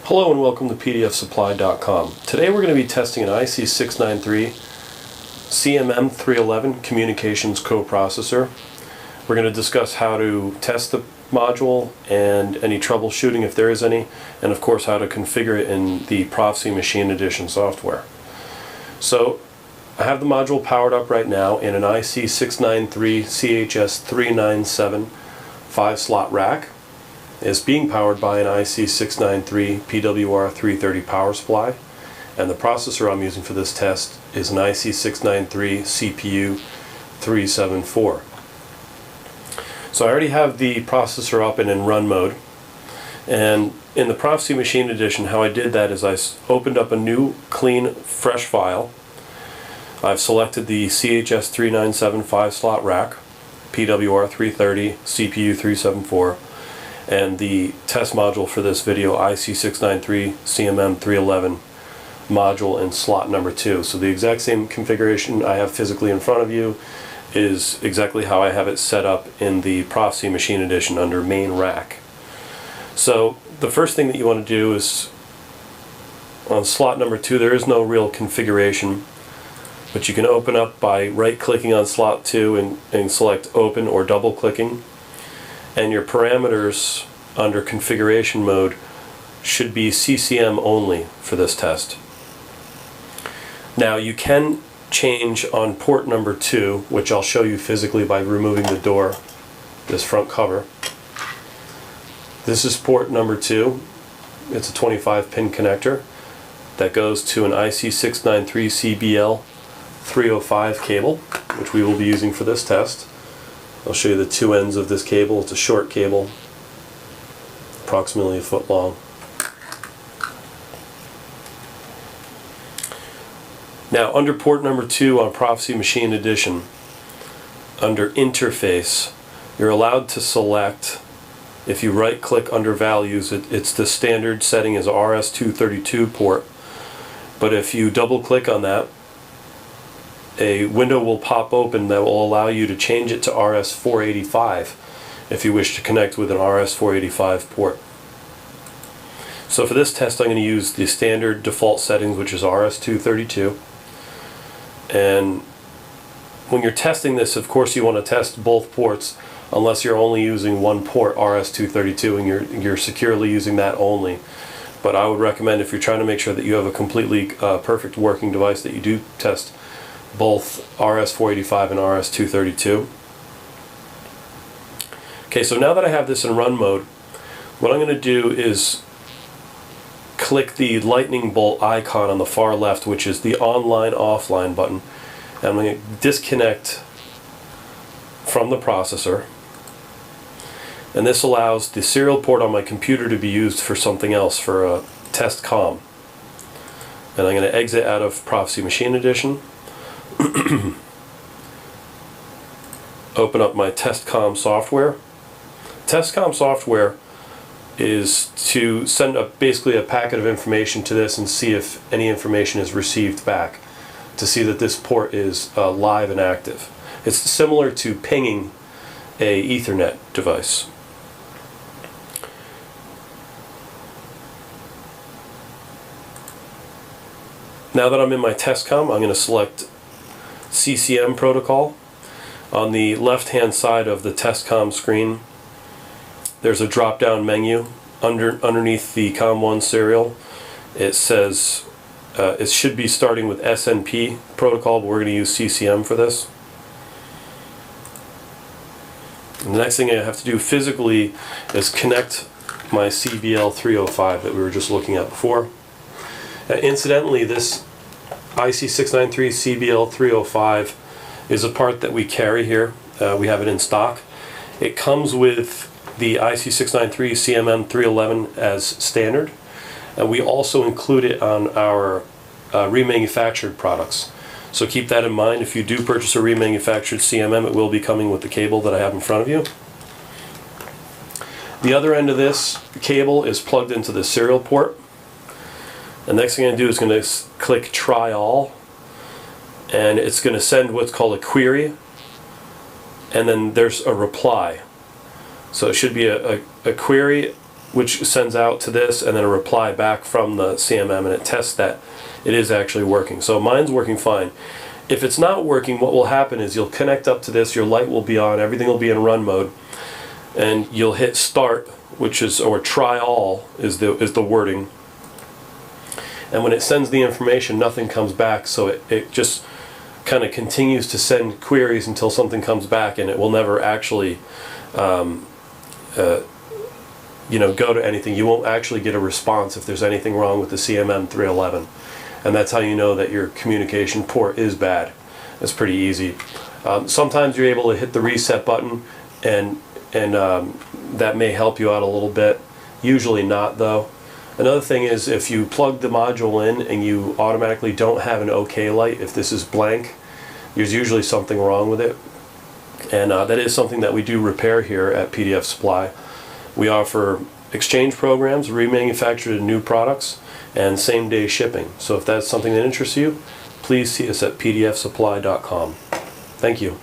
Hello and welcome to pdfsupply.com. Today we're going to be testing an IC693CMM311 communications coprocessor. We're going to discuss how to test the module and any troubleshooting if there is any, and of course how to configure it in the Proficy Machine Edition software. So I have the module powered up right now in an IC693CHS397 5-slot rack. It's being powered by an IC693 PWR330 power supply, and the processor I'm using for this test is an IC693 CPU 374. So I already have the processor up and in run mode, and in the Proficy Machine Edition how I did that is I opened up a new clean fresh file. I've selected the CHS397 5-slot rack, PWR330 CPU 374, and the test module for this video, IC693CMM311 module in slot number 2. So the exact same configuration I have physically in front of you is exactly how I have it set up in the Proficy Machine Edition under main rack. So the first thing that you want to do is on slot number 2 there is no real configuration, but you can open up by right-clicking on slot 2 and select open or double-clicking. And your parameters under configuration mode should be CCM only for this test. Now you can change on port number 2, which I'll show you physically by removing the door, this front cover. This is port number 2. It's a 25-pin connector that goes to an IC693CBL 305 cable, which we will be using for this test. I'll show you the two ends of this cable. It's a short cable, approximately a foot long. Now under port number 2 on Proficy Machine Edition, under interface, you're allowed to select, if you right click under values, it's the standard setting is RS-232 port, but if you double click on that, a window will pop open that will allow you to change it to RS-485 if you wish to connect with an RS-485 port. So for this test I'm going to use the standard default settings, which is RS-232. And when you're testing this, of course you want to test both ports unless you're only using one port, RS-232, and you're securely using that only. But I would recommend, if you're trying to make sure that you have a completely perfect working device, that you do test both RS-485 and RS-232. Okay, so now that I have this in run mode, what I'm going to do is click the lightning bolt icon on the far left, which is the online offline button, and I'm going to disconnect from the processor, and this allows the serial port on my computer to be used for something else, for a test comm. And I'm going to exit out of Proficy Machine Edition. Open up my TestComm software. TestComm software is to send basically a packet of information to this and see if any information is received back, to see that this port is live and active. It's similar to pinging a Ethernet device. Now that I'm in my TestComm, I'm going to select CCM protocol. On the left hand side of the TestComm screen there's a drop down menu. Underneath the COM1 serial it says it should be starting with SNP protocol, but we're going to use CCM for this. And the next thing I have to do physically is connect my CBL 305 that we were just looking at before. Incidentally, this IC693 CBL 305 is a part that we carry here. We have it in stock. It comes with the IC693 CMM311 as standard, and we also include it on our remanufactured products. So keep that in mind. If you do purchase a remanufactured CMM, it will be coming with the cable that I have in front of you. The other end of this cable is plugged into the serial port. The next thing I'm going to do is going to click Try All, and it's going to send what's called a query, and then there's a reply. So it should be a query which sends out to this, and then a reply back from the CMM, and it tests that it is actually working. So mine's working fine. If it's not working, what will happen is you'll connect up to this, your light will be on, everything will be in run mode, and you'll hit start, which is, or try all is the wording. And when it sends the information, nothing comes back, so it just kind of continues to send queries until something comes back, and it will never actually go to anything. You won't actually get a response if there's anything wrong with the CMM311. And that's how you know that your communication port is bad. It's pretty easy. Sometimes you're able to hit the reset button, and that may help you out a little bit. Usually not, though. Another thing is, if you plug the module in and you automatically don't have an OK light, if this is blank, there's usually something wrong with it. And that is something that we do repair here at PDF Supply. We offer exchange programs, remanufactured new products, and same-day shipping. So if that's something that interests you, please see us at pdfsupply.com. Thank you.